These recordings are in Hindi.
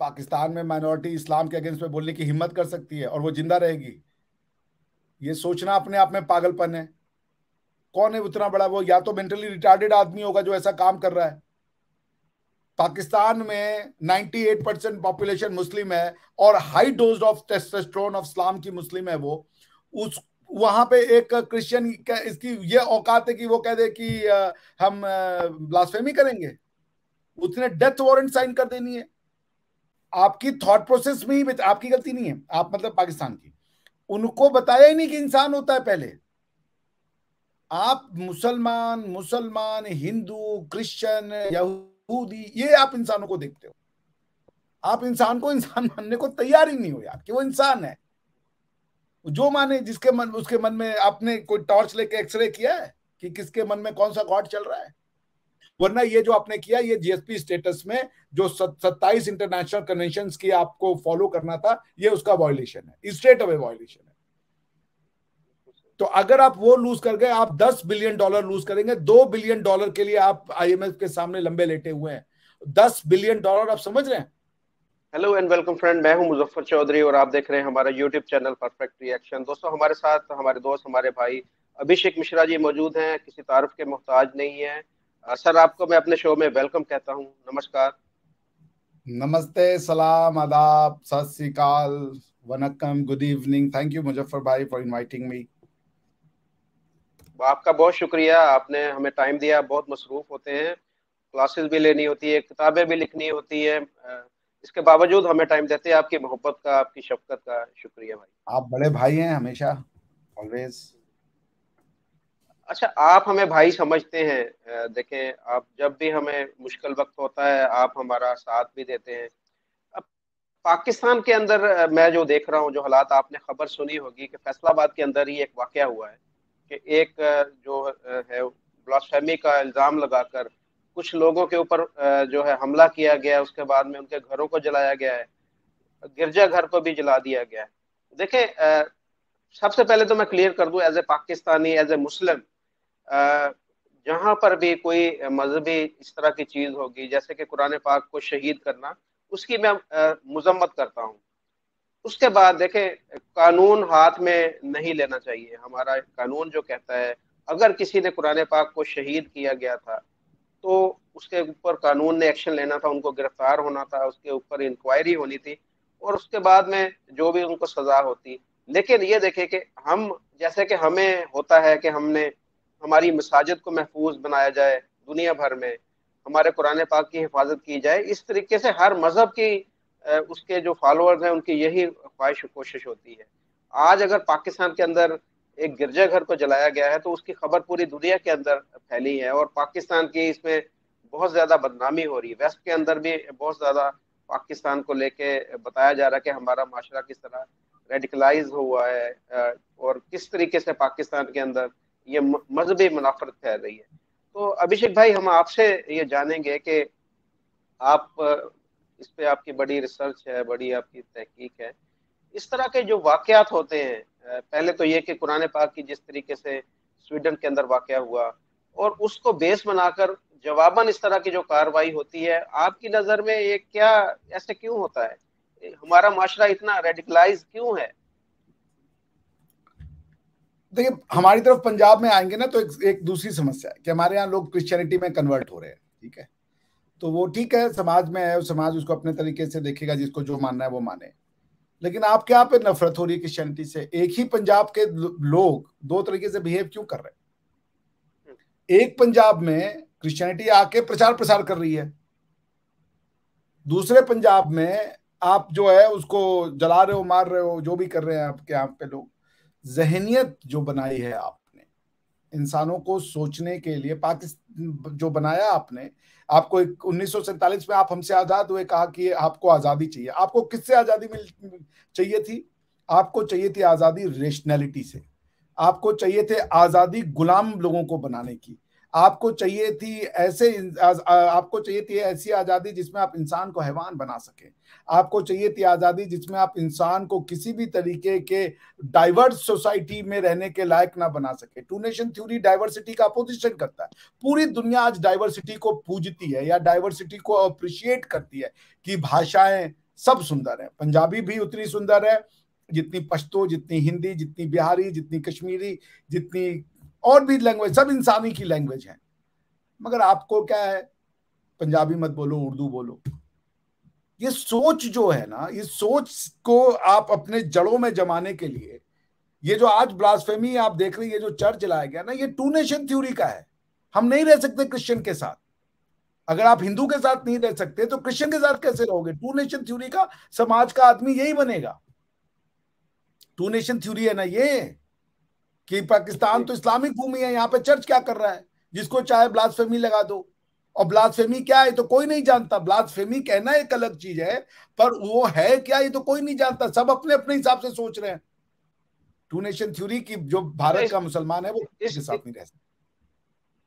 पाकिस्तान में माइनॉरिटी इस्लाम के अगेंस्ट में बोलने की हिम्मत कर सकती है और वो जिंदा रहेगी? ये सोचना अपने आप में पागलपन है। कौन है उतना बड़ा? वो या तो मेंटली रिटार्डेड आदमी होगा जो ऐसा काम कर रहा है। पाकिस्तान में 98% पॉपुलेशन मुस्लिम है और high dose of testosterone of Islam की मुस्लिम है वो। उस वहां पे एक क्रिश्चियन इसकी ये औकात है कि वो कह दे कि हम ब्लास्फेमी करेंगे। उसने डेथ वारंट साइन कर देनी है। आपकी थॉट प्रोसेस में ही आपकी गलती नहीं है, आप मतलब पाकिस्तान की। उनको बताया ही नहीं कि इंसान होता है पहले। आप मुसलमान मुसलमान हिंदू क्रिश्चियन यहूदी ये आप इंसानों को देखते हो। आप इंसान को इंसान मानने को तैयार ही नहीं हो यार कि वो इंसान है। जो माने जिसके मन उसके मन में। आपने कोई टॉर्च लेके एक्सरे किया है कि किसके मन में कौन सा गॉड चल रहा है? वरना ये जो आपने किया ये जीएसपी स्टेटस में जो 27 इंटरनेशनल कन्वेंशन की आपको फॉलो करना था, ये उसका वायोलेशन है, स्ट्रेट अवे वायोलेशन है। तो अगर आप वो लूज कर गए, आप $10 बिलियन लूज करेंगे। $2 बिलियन के लिए आप आईएमएफ के सामने लंबे लेटे हुए हैं। $10 बिलियन, आप समझ रहे हैं? हेलो एंड वेलकम फ्रेंड, मैं हूं मुजफ्फर चौधरी और आप देख रहे हैं हमारा यूट्यूब चैनल परफेक्ट रिएक्शन। दोस्तों, हमारे साथ हमारे दोस्त, हमारे भाई अभिषेक मिश्रा जी मौजूद हैं, किसी तारीफ के मोहताज नहीं है। सर, आपको मैं अपने शो में वेलकम कहता हूं। नमस्कार। नमस्ते, सलाम, आदाब, सत श्री अकाल, वनक्कम, good evening. Thank you Muzaffar bhai for inviting me. आपका बहुत शुक्रिया, आपने हमें टाइम दिया। बहुत मसरूफ होते हैं, क्लासेस भी लेनी होती है, किताबें भी लिखनी होती है, इसके बावजूद हमें टाइम देते हैं। आपकी मोहब्बत का, आपकी शफकत का शुक्रिया भाई। आप बड़े भाई हैं हमेशा, ऑलवेज। अच्छा, आप हमें भाई समझते हैं। देखें, आप जब भी हमें मुश्किल वक्त होता है, आप हमारा साथ भी देते हैं। अब पाकिस्तान के अंदर मैं जो देख रहा हूँ, जो हालात, आपने खबर सुनी होगी कि फैसलाबाद के अंदर ही एक वाकया हुआ है कि एक जो है ब्लास्फेमी का इल्जाम लगाकर कुछ लोगों के ऊपर जो है हमला किया गया। उसके बाद में उनके घरों को जलाया गया है, गिरजाघर को भी जला दिया गया है। देखें, सबसे पहले तो मैं क्लियर कर दूं, as a Pakistani, as a Muslim, जहां पर भी कोई मजहबी इस तरह की चीज होगी, जैसे कि कुरान पाक को शहीद करना, उसकी मैं मजम्मत करता हूँ। उसके बाद देखें, कानून हाथ में नहीं लेना चाहिए। हमारा कानून जो कहता है, अगर किसी ने कुरान पाक को शहीद किया गया था तो उसके ऊपर कानून ने एक्शन लेना था, उनको गिरफ्तार होना था, उसके ऊपर इंक्वायरी होनी थी और उसके बाद में जो भी उनको सजा होती। लेकिन ये देखें कि हम, जैसे कि हमें होता है कि हमने हमारी मसाजिद को महफूज बनाया जाए, दुनिया भर में हमारे कुरान पाक की हिफाजत की जाए, इस तरीके से हर मजहब की उसके जो फॉलोअर्स हैं उनकी यही ख्वाहिश कोशिश होती है। आज अगर पाकिस्तान के अंदर एक गिरजाघर को जलाया गया है तो उसकी खबर पूरी दुनिया के अंदर फैली है और पाकिस्तान की इसमें बहुत ज्यादा बदनामी हो रही है। वेस्ट के अंदर भी बहुत ज्यादा पाकिस्तान को लेके बताया जा रहा है कि हमारा माशरा किस तरह रेडिकलाइज हुआ है और किस तरीके से पाकिस्तान के अंदर ये मजहबी मुनाफरत फैल रही है। तो अभिषेक भाई, हम आपसे ये जानेंगे कि आप इस पे आपकी बड़ी रिसर्च है, बड़ी आपकी तहकीक है। इस तरह के जो वाकयात होते हैं, पहले तो ये कि कुरान पाक की जिस तरीके से स्वीडन के अंदर वाकया हुआ और उसको बेस बनाकर जवाबन इस तरह की जो कार्रवाई होती है, आपकी नजर में ये क्या, ऐसे क्यों होता है? हमारा माशरा इतना रेडिकलाइज क्यों है? देखिए, हमारी तरफ पंजाब में आएंगे ना तो एक दूसरी समस्या है कि हमारे यहाँ लोग क्रिश्चियनिटी में कन्वर्ट हो रहे हैं। ठीक है, तो वो ठीक है, समाज में है, समाज उसको अपने तरीके से देखेगा, जिसको जो मानना है वो माने। लेकिन आपके यहाँ पे नफरत हो रही है क्रिश्चियनिटी से। एक ही पंजाब के लोग दो तरीके से बिहेव क्यों कर रहे हैं? एक पंजाब में क्रिश्चियनिटी आके प्रचार प्रसार कर रही है, दूसरे पंजाब में आप जो है उसको जला रहे हो, मार रहे हो, जो भी कर रहे हैं आपके यहाँ पे लोग। जहनियत जो बनाई है आपने इंसानों को सोचने के लिए, पाकिस्तान जो बनाया आपने, आपको 1947 में आप हमसे आजाद हुए, कहा कि आपको आजादी चाहिए। आपको किससे आजादी मिल चाहिए थी? आपको चाहिए थी आजादी रेशनैलिटी से। आपको चाहिए थे आजादी गुलाम लोगों को बनाने की। आपको चाहिए थी आपको चाहिए थी ऐसी आजादी जिसमें आप इंसान को हैवान बना सके। आपको चाहिए थी आजादी जिसमें आप इंसान को किसी भी तरीके के डाइवर्स सोसाइटी में रहने के लायक ना बना सके। टू नेशन थ्योरी डाइवर्सिटी का अपोजिशन करता है। पूरी दुनिया आज डाइवर्सिटी को पूजती है या डाइवर्सिटी को अप्रिशिएट करती है कि भाषाएं सब सुंदर है, पंजाबी भी उतनी सुंदर है जितनी पश्तो, जितनी हिंदी, जितनी बिहारी, जितनी कश्मीरी, जितनी और भी लैंग्वेज, सब इंसानी की लैंग्वेज है। मगर आपको क्या है, पंजाबी मत बोलो, उर्दू बोलो। ये सोच जो है ना, ये सोच को आप अपने जड़ों में जमाने के लिए, ये जो आज ब्लास्फेमी आप देख रही है, जो चर्च लाया गया ना, ये टू नेशन थ्योरी का है। हम नहीं रह सकते क्रिश्चियन के साथ। अगर आप हिंदू के साथ नहीं रह सकते तो क्रिश्चियन के साथ कैसे रहोगे? टू नेशन थ्योरी का समाज का आदमी यही बनेगा। टू नेशन थ्योरी है ना ये, कि पाकिस्तान तो इस्लामिक भूमि है, यहाँ पे चर्च क्या कर रहा है? जिसको चाहे ब्लास्फेमी लगा दो। और ब्लास्फेमी क्या है तो कोई नहीं जानता। ब्लास्फेमी कहना एक अलग चीज है, पर वो है क्या ये तो कोई नहीं जानता। सब अपने अपने हिसाब से सोच रहे हैं। टू नेशन थ्योरी की जो अच्छा, भारत का मुसलमान है वो के इस साथ नहीं रह सकता।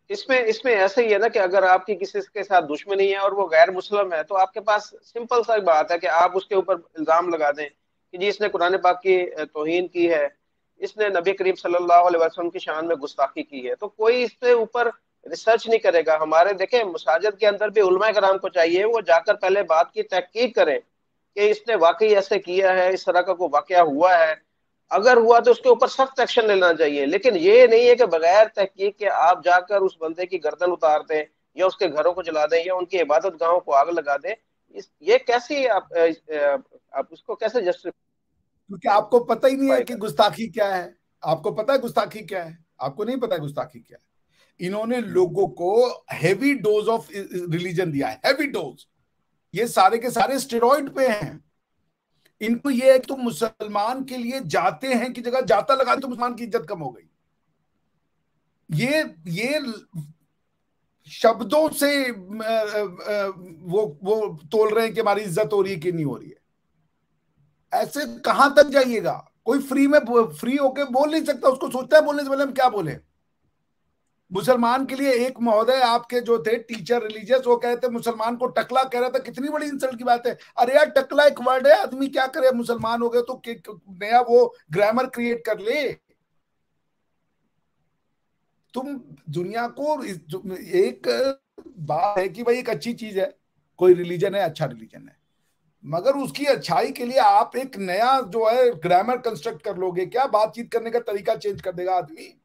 इसमें इसमें ऐसा ही है ना कि अगर आपकी किसी के साथ दुश्मनी है और वो गैर मुस्लिम है, तो आपके पास सिंपल सा बात है कि आप उसके ऊपर इल्जाम लगा दें कि जी इसने कुरान पाक की तौहीन की है, इसने नबी करीम सल्लल्लाहु अलैहि वसल्लम की शान में गुस्ताखी की है। तो कोई इससे ऊपर रिसर्च नहीं करेगा। हमारे देखें मसाजिद के अंदर भी उलमा कराम को चाहिए वो जाकर पहले बात की तहकीक करें कि इसने वाकई ऐसे किया है, इस तरह का कोई वाकया हुआ है। अगर हुआ तो उसके ऊपर सख्त एक्शन लेना चाहिए। लेकिन ये नहीं है कि बगैर तहकीक के आप जाकर उस बंदे की गर्दन उतार दें या उसके घरों को जला दें या उनकी इबादत गाहों को आग लगा दें। ये कैसी आप उसको कैसे क्योंकि आपको पता ही नहीं है जस्टिफाई कि कर। गुस्ताखी क्या है। आपको पता है गुस्ताखी क्या है? आपको नहीं पता है गुस्ताखी क्या है। इन्होंने लोगों को हैवी डोज ऑफ रिलीजन दिया है, हैवी डोज। ये सारे के सारे स्टेरॉइड पे हैं। इनको ये है कि तुम मुसलमान के लिए जाते हैं की जगह जाता लगा तो मुसलमान की इज्जत कम हो गई। ये शब्दों से वो तोल रहे हैं कि हमारी इज्जत हो रही है कि नहीं हो रही है। ऐसे कहां तक जाइएगा? कोई फ्री होके बोल नहीं सकता। उसको सोचता है बोलने से पहले हम क्या बोले। मुसलमान के लिए एक महोदय आपके जो थे टीचर रिलीजियस, वो कहते मुसलमान को टकला कह रहा था। कितनी बड़ी इंसल्ट की बात है। अरे यार टकला एक वर्ड है, आदमी क्या करे, मुसलमान हो गए तो नया वो ग्रामर क्रिएट कर ले। तुम दुनिया को एक बात है कि भाई एक अच्छी चीज है, कोई रिलीजन है, अच्छा रिलीजन है, मगर उसकी अच्छाई के लिए आप एक नया जो है ग्रामर कंस्ट्रक्ट कर लोगे क्या? बातचीत करने का तरीका चेंज कर देगा आदमी।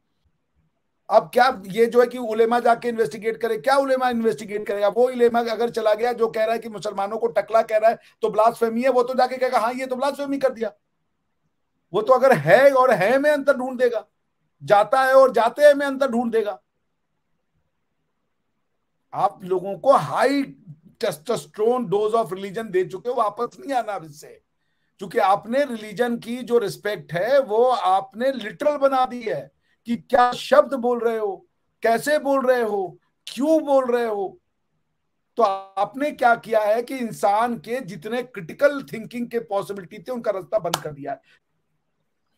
अब क्या ये जो है कि उलेमा जाके इन्वेस्टिगेट करे? क्या उलेमा इन्वेस्टिगेट करेगा? वो उलेमा अगर चला गया जो कह रहा है कि मुसलमानों को टकला कह रहा है तो ब्लास्फेमी है, वो तो जाके कहेगा हाँ ये तो ब्लास्फेमी कर दिया। वो तो अगर है और है में अंतर ढूंढ देगा, जाता है और जाते हैं में अंतर ढूंढ देगा। आप लोगों को high testosterone dose of religion दे चुके हो, वापस नहीं आना इससे। क्योंकि आपने रिलीजन की जो रिस्पेक्ट है वो आपने लिटरल बना दी है कि क्या शब्द बोल रहे हो, कैसे बोल रहे हो, क्यों बोल रहे हो। तो आपने क्या किया है कि इंसान के जितने क्रिटिकल थिंकिंग के पॉसिबिलिटी थे उनका रास्ता बंद कर दिया है।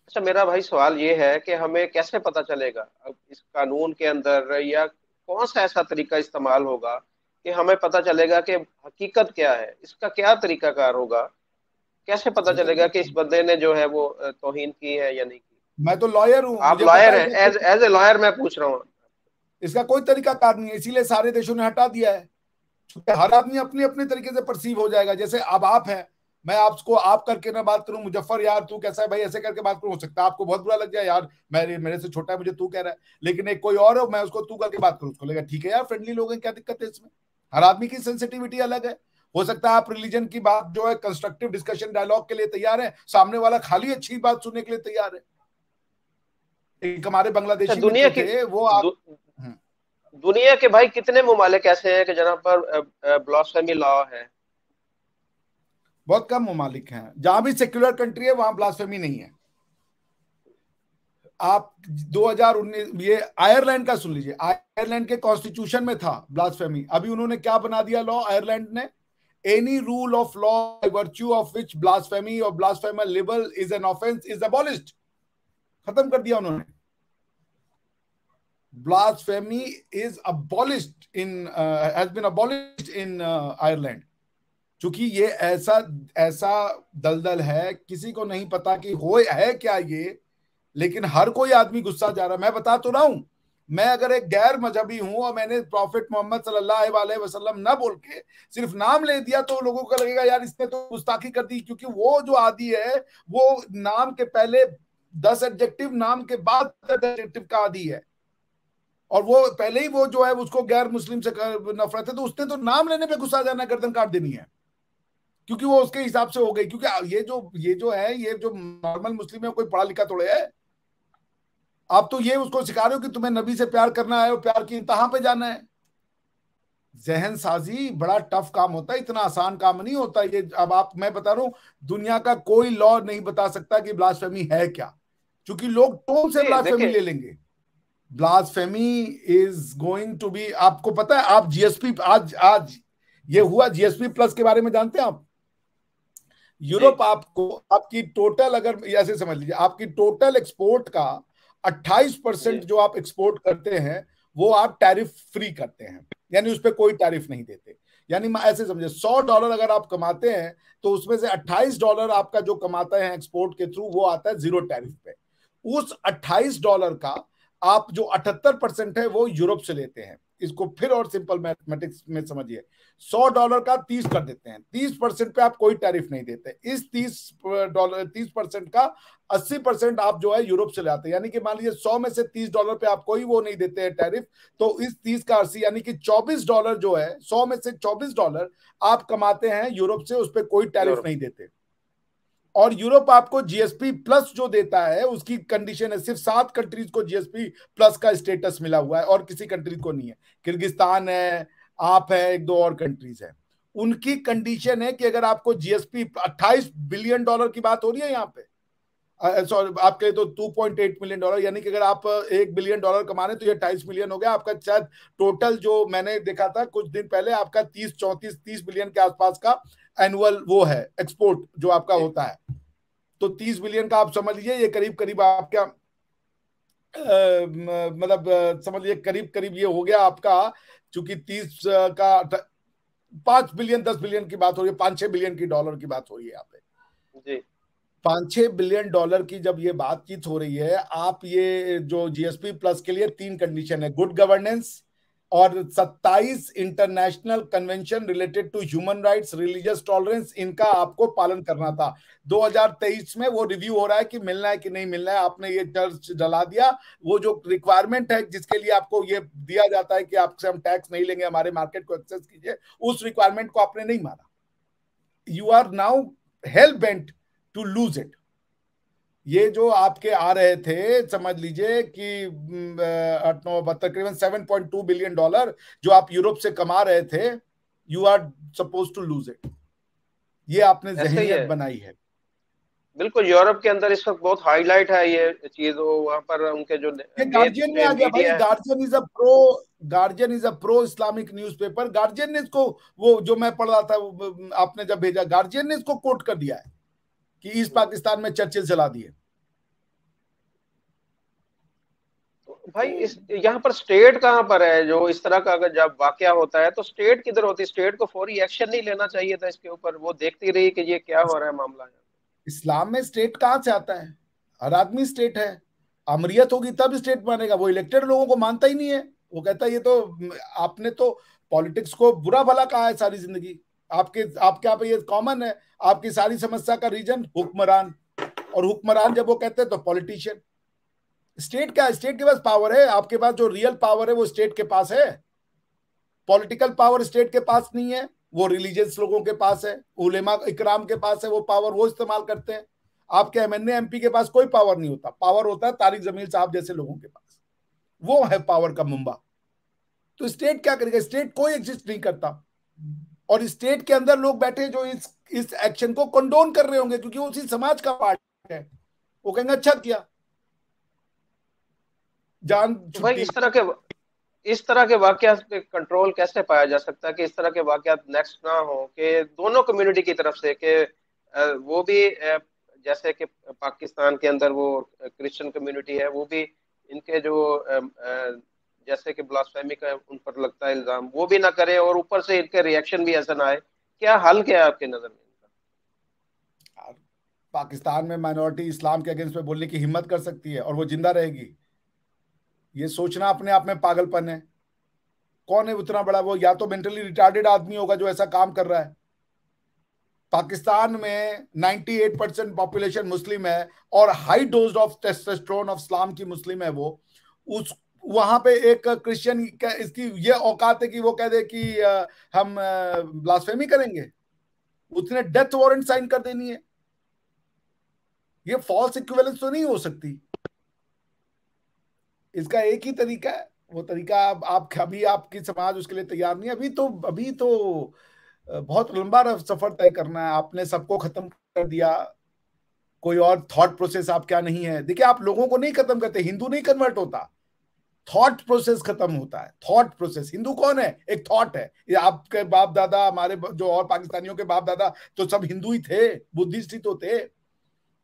अच्छा, मेरा भाई सवाल ये है कि हमें कैसे पता चलेगा अब इस कानून के अंदर, या कौन सा ऐसा तरीका इस्तेमाल होगा कि हमें पता चलेगा कि हकीकत क्या है, इसका क्या तरीकाकार होगा? कैसे पता ये तो चलेगा कि इस बंदे ने जो है वो तौहीन की है या नहीं की? मैं तो लॉयर हूं, आप मुझे पता लॉयर है हैं, एज एज ए लॉयर मैं पूछ रहा हूँ। इसका कोई तरीका कार नहीं है, इसीलिए सारे देशों ने हटा दिया है। क्योंकि हर आदमी अपने अपने तरीके से परसीव हो जाएगा। जैसे अब आप हैं, मैं आपको आप करके ना बात करूं, मुजफ्फर यार तू कैसा है भाई, ऐसे करके बात करूं, हो सकता है आपको बहुत बुरा लग जाए, यार मेरे से छोटा है मुझे तू कह रहा है। लेकिन एक कोई और है, मैं उसको तू करके बात करूं, उसको लगेगा ठीक है यार फ्रेंडली लोग हैं, क्या दिक्कत है इसमें। हर आदमी की सेंसिटिविटी अलग है। हो सकता है आप रिलीजन की बात जो है कंस्ट्रक्टिव डिस्कशन डायलॉग के लिए तैयार है, सामने वाला खाली अच्छी बात सुनने के लिए तैयार है। एक हमारे अच्छा, बांग्लादेशी मित्र थे वो आप। दु, दुनिया के भाई कितने ममालिक ऐसे हैं कि जहाँ पर ब्लास्फेमी लॉ है? बहुत कम ममालिक हैं जहां भी सेक्युलर कंट्री है वहां ब्लास्फेमी नहीं है। आप 2019 ये आयरलैंड का सुन लीजिए, आयरलैंड के कॉन्स्टिट्यूशन में था ब्लास्फेमी। अभी उन्होंने क्या बना दिया लॉ आयरलैंड ने, any rule of law virtue of which blasphemy और blasphemer libel is an offence is abolished. खत्म कर दिया उन्होंने। Blasphemy is abolished in has been abolished in Ireland. क्योंकि ये ऐसा ऐसा दलदल है, किसी को नहीं पता कि हो है क्या ये। लेकिन हर कोई आदमी गुस्सा जा रहा है। मैं बता तो रहा हूं, मैं अगर एक गैर मजहबी हूं और मैंने प्रॉफिट मोहम्मद सल्लल्लाहु अलैहि वसल्लम ना बोल के सिर्फ नाम ले दिया, तो लोगों को लगेगा यार इसने तो गुस्ताखी कर दी, क्योंकि वो जो आदि है वो नाम के पहले 10 एडजेक्टिव, नाम के बाद 10 एडजेक्टिव का आदि है, और वो पहले ही वो जो है उसको गैर मुस्लिम से नफरत है, तो उसने तो नाम लेने पे गुस्सा जाना, गर्दन काट देनी है, क्योंकि वो उसके हिसाब से हो गई। क्योंकि ये जो है, ये जो नॉर्मल मुस्लिम है, कोई पढ़ा लिखा थोड़े है। आप तो ये उसको सिखा रहे हो कि तुम्हें नबी से प्यार करना है और प्यार की इंतहा पे जाना है। जहन साजी बड़ा टफ काम होता है, इतना आसान काम नहीं होता ये। अब आप, मैं बता रहा हूं, दुनिया का कोई लॉ नहीं बता सकता कि ब्लास्फेमी है क्या, क्योंकि लोग टोन से जी ब्लास्फेमी देखिए। ले लेंगे। Blasphemy is going to be, आपको पता है, आप जीएसपी, आज आज ये हुआ, जीएसपी प्लस के बारे में जानते हैं आप? जी यूरोप आपको, आपकी टोटल, अगर ऐसे समझ लीजिए, आपकी टोटल एक्सपोर्ट का 28% जी जो आप एक्सपोर्ट करते हैं वो आप टैरिफ फ्री करते हैं, यानी उस पर कोई टैरिफ नहीं देते। यानी ऐसे समझे, $100 अगर आप कमाते हैं तो उसमें से $28 आपका जो कमाते हैं एक्सपोर्ट के थ्रू, वो आता है जीरो टैरिफ पे। उस $28 का आप जो 78% है वो यूरोप से लेते हैं। इसको फिर और सिंपल मैथमेटिक्स में समझिए, $100 का 30 कर देते हैं, 30% पे आप कोई टैरिफ नहीं देते। इस $30, 30% का 80% आप जो है यूरोप से लाते हैं। यानी कि मान लीजिए 100 में से $30 पे आप कोई वो नहीं देते हैं टैरिफ, तो इस 30 का 80 यानी कि $24 जो है, 100 में से $24 आप कमाते हैं यूरोप से, उस पर कोई टैरिफ यूरोप। नहीं देते। और यूरोप आपको जीएसपी प्लस जो देता है, उसकी कंडीशन है, सिर्फ 7 कंट्रीज को जीएसपी प्लस का स्टेटस मिला हुआ है और किसी कंट्री को नहीं है। किर्गिस्तान है, आप है, एक दो और कंट्रीज है। उनकी कंडीशन है कि अगर आपको जीएसपी, $28 बिलियन की बात हो रही है यहाँ पे, सॉरी आपके लिए तो $2.8 मिलियन, यानी कि अगर आप $1 बिलियन कमा रहे हैं तो ये 28 मिलियन हो गया आपका। शायद टोटल जो मैंने देखा था कुछ दिन पहले, आपका 30 34 30 बिलियन के आसपास का एनुअल वो है एक्सपोर्ट जो आपका जी होता है। तो 30 बिलियन का आप समझ लीजिए, ये करीब करीब आपका मतलब समझ लीजिए करीब करीब ये हो गया आपका, चूंकि 30 का 5 बिलियन 10 बिलियन की बात हो रही है, 5 6 बिलियन की डॉलर की बात हो रही है यहाँ पे। जी 5 6 बिलियन डॉलर की जब ये बातचीत हो रही है, आप ये जो जीएसपी प्लस के लिए 3 कंडीशन है, गुड गवर्नेंस और 27 international convention related to human rights, religious tolerance, इनका आपको पालन करना था। 2023 में वो रिव्यू हो रहा है कि मिलना है कि नहीं मिलना है। आपने ये चर्च डला दिया, वो जो रिक्वायरमेंट है जिसके लिए आपको ये दिया जाता है कि आपसे हम टैक्स नहीं लेंगे, हमारे मार्केट को एक्सेस कीजिए, उस रिक्वायरमेंट को आपने नहीं माना। You are now hell bent to lose it. ये जो आपके आ रहे थे, समझ लीजिए कि 8 9 तकरीबन $7.2 बिलियन जो आप यूरोप से कमा रहे थे, you are suppose to lose it. ये आपने ऐसे ही जहनीत है। बनाई है। बिल्कुल, यूरोप के अंदर इस वक्त बहुत हाईलाइट है ये चीज। वो वहाँ पर उनके जो ये मेन गार्जियन में आ स्ट्रीम गया भाई। मीडिया है। Guardian is a pro Islamic newspaper. Guardian ने इसको, वो जो मैं पढ़ रहा था, आपने जब भेजा, गार्जियन ने इसको कोट कर दिया है कि ईस्ट पाकिस्तान में चर्चेज जला दिए। तो तो भाई इस यहाँ पर स्टेट कहाँ पर है? जो इस तरह का अगर जब वाकया होता है तो स्टेट किधर होती है? स्टेट को फौरी एक्शन नहीं लेना चाहिए था इसके ऊपर? वो देखती रही कि ये क्या हो रहा है मामला है। इस्लाम में स्टेट कहाँ से आता है? हर आदमी स्टेट है। अमरियत होगी तब स्टेट मानेगा, वो इलेक्टेड लोगों को मानता ही नहीं है। वो कहता है ये तो, आपने तो पॉलिटिक्स को बुरा भला कहा है सारी जिंदगी। आपके यहाँ पे ये कॉमन है, आपकी सारी समस्या का रीजन हुक्मरान, और हुक्मरान जब वो कहते हैं तो पॉलिटिशियन। स्टेट क्या है? स्टेट के पास पावर है, आपके पास जो रियल पावर है वो स्टेट के पास है। पॉलिटिकल पावर स्टेट के पास नहीं है, वो रिलीजियस लोगों के पास है, उलेमा इकराम के पास है वो पावर, वो इस्तेमाल करते हैं। आपके एमएनए एमपी के पास कोई पावर नहीं होता, पावर होता है तारिक जमील साहब जैसे लोगों के पास। वो है पावर का मुंबा। तो स्टेट क्या करेगा? स्टेट कोई एग्जिस्ट नहीं करता। और स्टेट के अंदर लोग बैठे जो इस एक्शन को कंडोन कर रहे होंगे, क्योंकि वो उसी समाज का पार्ट है। वो कहेंगे अच्छा किया, जान तो भाई छुट्टी। इस तरह के वाकयात पे कंट्रोल कैसे पाया जा सकता है कि इस तरह के वाकयात नेक्स्ट ना हो, कि दोनों कम्युनिटी की तरफ से, कि वो भी जैसे कि पाकिस्तान के अंदर वो क्रिश्चियन कम्युनिटी है, वो भी इनके जो जैसे कि ब्लास्फेमी का उन पर लगता है इल्जाम, वो भी ना करे, और ऊपर से इनके रिएक्शन भी ऐसा ना आए। क्या हल क्या है आपके नजर में इनका? पाकिस्तान में माइनॉरिटी इस्लाम के अगेंस्ट में बोलने की हिम्मत कर सकती है और वो जिंदा रहेगी? ये सोचना अपने आप में पागलपन है। कौन है उतना बड़ा? वो या तो मेंटली रिटार्डेड आदमी होगा जो ऐसा काम कर रहा है। पाकिस्तान में 98% पॉपुलेशन मुस्लिम है और high dose of testosterone of Islam की मुस्लिम है वो। उस वहां पे एक क्रिश्चियन इसकी ये औकात है कि वो कह दे कि हम ब्लास्फेमी करेंगे, उसने डेथ वारंट साइन कर देनी है। ये फॉल्स इक्विवेलेंस तो नहीं हो सकती। इसका एक ही तरीका है, वो तरीका आप अभी आपकी समाज उसके लिए तैयार नहीं है। अभी तो बहुत लंबा सफर तय करना है। आपने सबको खत्म कर दिया, कोई और थॉट प्रोसेस आप क्या नहीं है। देखिए, आप लोगों को नहीं खत्म करते, हिंदू नहीं कन्वर्ट होता, थॉट प्रोसेस खत्म होता है। थॉट प्रोसेस, हिंदू कौन है? एक थॉट है। ये आपके बाप दादा, हमारे जो और पाकिस्तानियों के बाप दादा तो सब हिंदू ही थे, बुद्धिस्ट ही तो थे।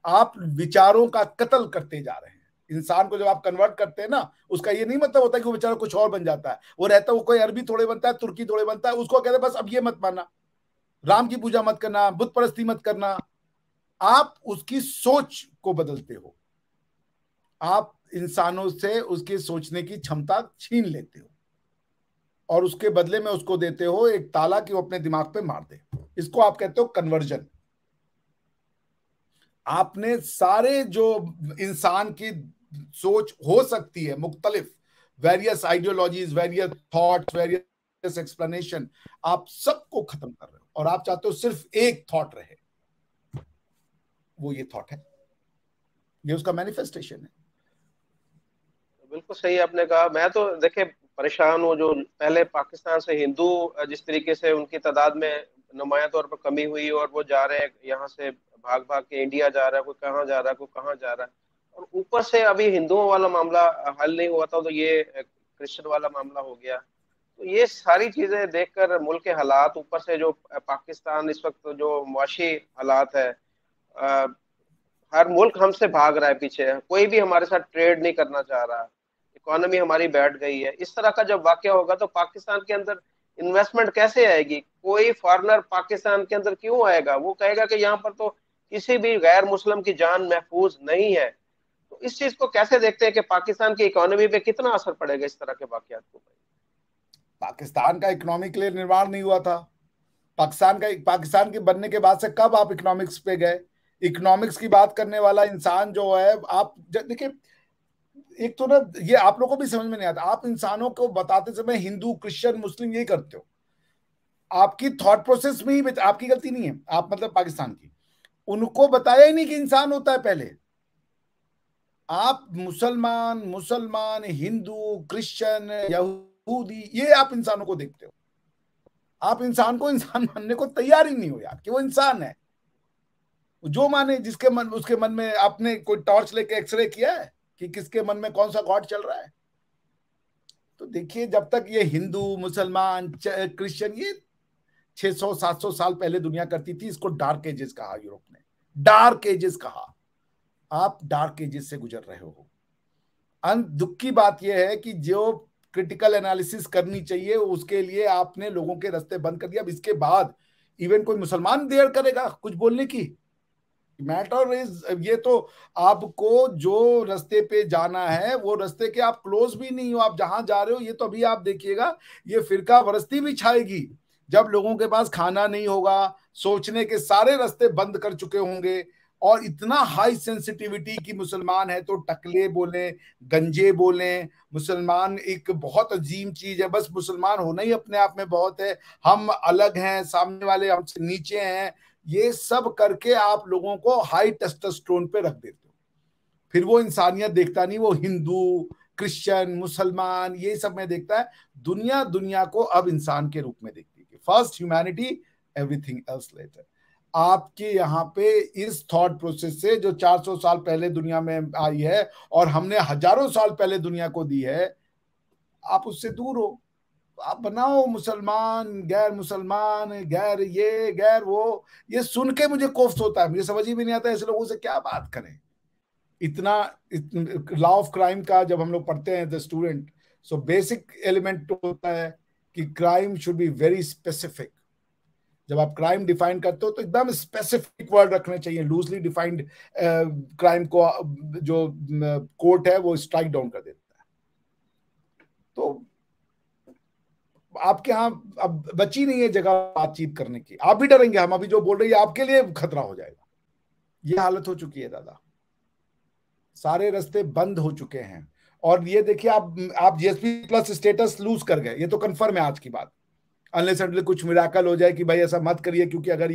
आप विचारों का कत्ल करते जा रहे हैं। इंसान को जब आप कन्वर्ट करते हैं ना, उसका ये नहीं मतलब होता कि वो बेचारा कुछ और बन जाता है। वो रहता है, वो कोई अरबी थोड़े बनता है, तुर्की थोड़े बनता है। उसको कहते हैं बस अब ये मत मानना, राम की पूजा मत करना, बुत परस्ती मत करना। आप उसकी सोच को बदलते हो, आप इंसानों से उसकी सोचने की क्षमता छीन लेते हो और उसके बदले में उसको देते हो एक ताला कि वो अपने दिमाग पे मार दे। इसको आप कहते हो कन्वर्जन। आपने सारे जो इंसान की सोच हो सकती है मुख्तलिफ, various ideologies, various thoughts, various explanation, आप सबको खत्म कर रहे हो और आप चाहते हो सिर्फ एक थॉट रहे। वो ये थॉट है, ये उसका मैनिफेस्टेशन है। बिल्कुल सही आपने कहा। मैं तो देखे परेशान हूँ जो पहले पाकिस्तान से हिंदू जिस तरीके से उनकी तादाद में नुमाया तौर पर कमी हुई और वो जा रहे हैं यहाँ से, भाग भाग के इंडिया जा रहा है, कोई कहाँ जा रहा है, कोई कहाँ जा रहा है। और ऊपर से अभी हिंदुओं वाला मामला हल नहीं हुआ था तो ये क्रिश्चियन वाला मामला हो गया। तो ये सारी चीजें देखकर मुल्क के हालात, ऊपर से जो पाकिस्तान इस वक्त जो मुआशी हालात है, हर मुल्क हमसे भाग रहा है पीछे, कोई भी हमारे साथ ट्रेड नहीं करना चाह रहा, इकोनॉमी हमारी बैठ गई है। इस तरह का जब वाकया होगा तो पाकिस्तान के अंदर इन्वेस्टमेंट कैसे आएगी? कोई फॉरेनर पाकिस्तान के अंदर क्यों आएगा? वो कहेगा कि यहाँ पर तो किसी भी गैर मुस्लिम की जान महफूज नहीं है। तो इस चीज को कैसे देखते हैं कि पाकिस्तान की इकोनॉमी पे कितना असर पड़ेगा इस तरह के वाकयात को? पाकिस्तान का इकोनॉमिक लिए निर्माण नहीं हुआ था। पाकिस्तान के बनने के बाद से कब आप इकोनॉमिक्स पे गए? इकोनॉमिक्स की बात करने वाला इंसान जो है, आप देखिए, एक तो ना ये आप लोगों को भी समझ में नहीं आता। आप इंसानों को बताते समय हिंदू, क्रिश्चियन, मुस्लिम यही करते हो। आपकी थॉट प्रोसेस में ही आपकी गलती नहीं है, आप मतलब पाकिस्तान की। उनको बताया ही नहीं कि इंसान होता है पहले। आप मुसलमान मुसलमान, हिंदू, क्रिश्चियन, यहूदी, ये आप इंसानों को देखते हो। आप इंसान को इंसान मानने को तैयार ही नहीं हो यार कि वो इंसान है। जो माने जिसके मन, उसके मन में आपने कोई टॉर्च लेके एक्सरे किया है कि किसके मन में कौन सा गॉड चल रहा है? तो देखिए, जब तक ये हिंदू, मुसलमान, क्रिश्चियन, ये 600-700 साल पहले दुनिया करती थी। इसको डार्क एजेस कहा यूरोप ने, डार्क एजेस कहा। आप डार्क एजेस से गुजर रहे हो। दुख की बात यह है कि जो क्रिटिकल एनालिसिस करनी चाहिए उसके लिए आपने लोगों के रास्ते बंद कर दिया। अब इसके बाद इवन कोई मुसलमान देर करेगा कुछ बोलने की? मैटर इज ये तो, आपको जो रास्ते पे जाना है वो रास्ते के आप क्लोज भी नहीं हो, आप जहां जा रहे हो। ये तो अभी आप देखिएगा, ये फिरका वरस्ती भी छाएगी जब लोगों के पास खाना नहीं होगा, सोचने के सारे रास्ते बंद कर चुके होंगे। और इतना हाई सेंसिटिविटी कि मुसलमान है तो टकले बोले, गंजे बोले। मुसलमान एक बहुत अजीम चीज है, बस मुसलमान होना ही अपने आप में बहुत है। हम अलग हैं, सामने वाले हमसे नीचे हैं। ये सब करके आप लोगों को हाई टेस्टोस्टेरोन पे रख देते हो। फिर वो इंसानियत देखता नहीं, वो हिंदू, क्रिश्चियन, मुसलमान ये सब में देखता है। दुनिया दुनिया को अब इंसान के रूप में देखती है। First humanity, everything else later. आपके यहाँ पे इस थॉट प्रोसेस से जो 400 साल पहले दुनिया में आई है और हमने हजारों साल पहले दुनिया को दी है, आप उससे दूर हो। आप बनाओ मुसलमान, गैर मुसलमान, गैर ये गैर वो। ये सुन के मुझे कोफ्त होता है, मुझे समझ ही भी नहीं आता ऐसे लोगों से क्या बात करें। इतना लॉ ऑफ क्राइम का जब हम लोग पढ़ते हैं the student, so basic element होता है कि crime should be very specific. जब आप क्राइम डिफाइन करते हो तो एकदम स्पेसिफिक वर्ड रखने चाहिए। लूजली डिफाइंड क्राइम को जो कोर्ट है वो स्ट्राइक डाउन कर देता है। तो आपके यहाँ अब बची नहीं है जगह बातचीत करने की। आप भी डरेंगे, हम अभी जो बोल रहे हैं आपके लिए खतरा हो जाएगा। ये हालत हो चुकी है दादा, सारे रास्ते बंद हो चुके हैं। और ये देखिए, आप जीएसपी प्लस स्टेटस लूज कर गए, ये तो कंफर्म है आज की बात। अनलेस एंड कुछ मिराकल हो जाए कि भाई ऐसा मत करिए, क्योंकि अगर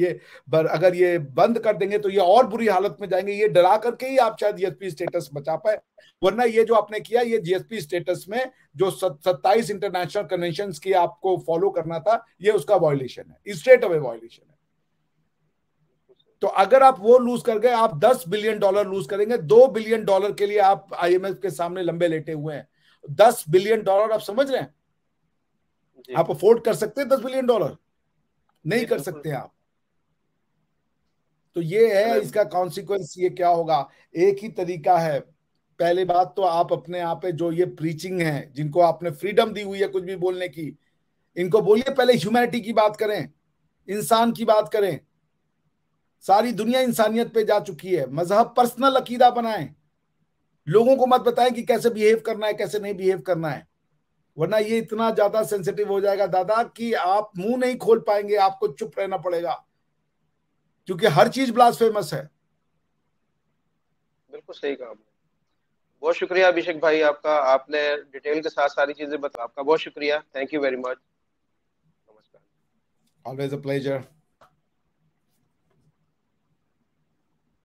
ये बंद कर देंगे तो ये और बुरी हालत में जाएंगे, ये डरा करके ही आप शायद जीएसपी स्टेटस बचा पाए। वरना ये जो आपने किया, ये जीएसपी स्टेटस में जो 27 इंटरनेशनल कन्वेंशन की आपको फॉलो करना था, ये उसका वायोलेशन है, स्ट्रेट अवे वायोलेशन है। तो अगर आप वो लूज कर गए, आप $10 बिलियन लूज करेंगे। $2 बिलियन के लिए आप आईएमएफ के सामने लंबे लेटे हुए हैं। $10 बिलियन, आप समझ रहे हैं? आप अफोर्ड कर सकते हैं $10 बिलियन? नहीं कर सकते आप। तो ये है इसका कॉन्सिक्वेंस, ये क्या होगा। एक ही तरीका है। पहले बात तो आप अपने आप पे जो ये प्रीचिंग है, जिनको आपने फ्रीडम दी हुई है कुछ भी बोलने की, इनको बोलिए पहले ह्यूमैनिटी की बात करें, इंसान की बात करें। सारी दुनिया इंसानियत पे जा चुकी है। मजहब पर्सनल अकीदा बनाएं, लोगों को मत बताएं कि कैसे बिहेव करना है, कैसे नहीं बिहेव करना है। वरना ये इतना ज्यादा सेंसिटिव हो जाएगा दादा कि आप मुंह नहीं खोल पाएंगे, आपको चुप रहना पड़ेगा, क्योंकि हर चीज ब्लास्फेमस है। बिल्कुल सही कहा आपने। बहुत शुक्रिया अभिषेक भाई आपका, आपने डिटेल के साथ सारी चीजें बता, आपका बहुत शुक्रिया, थैंक यू वेरी मच। नमस्कार। Always a pleasure.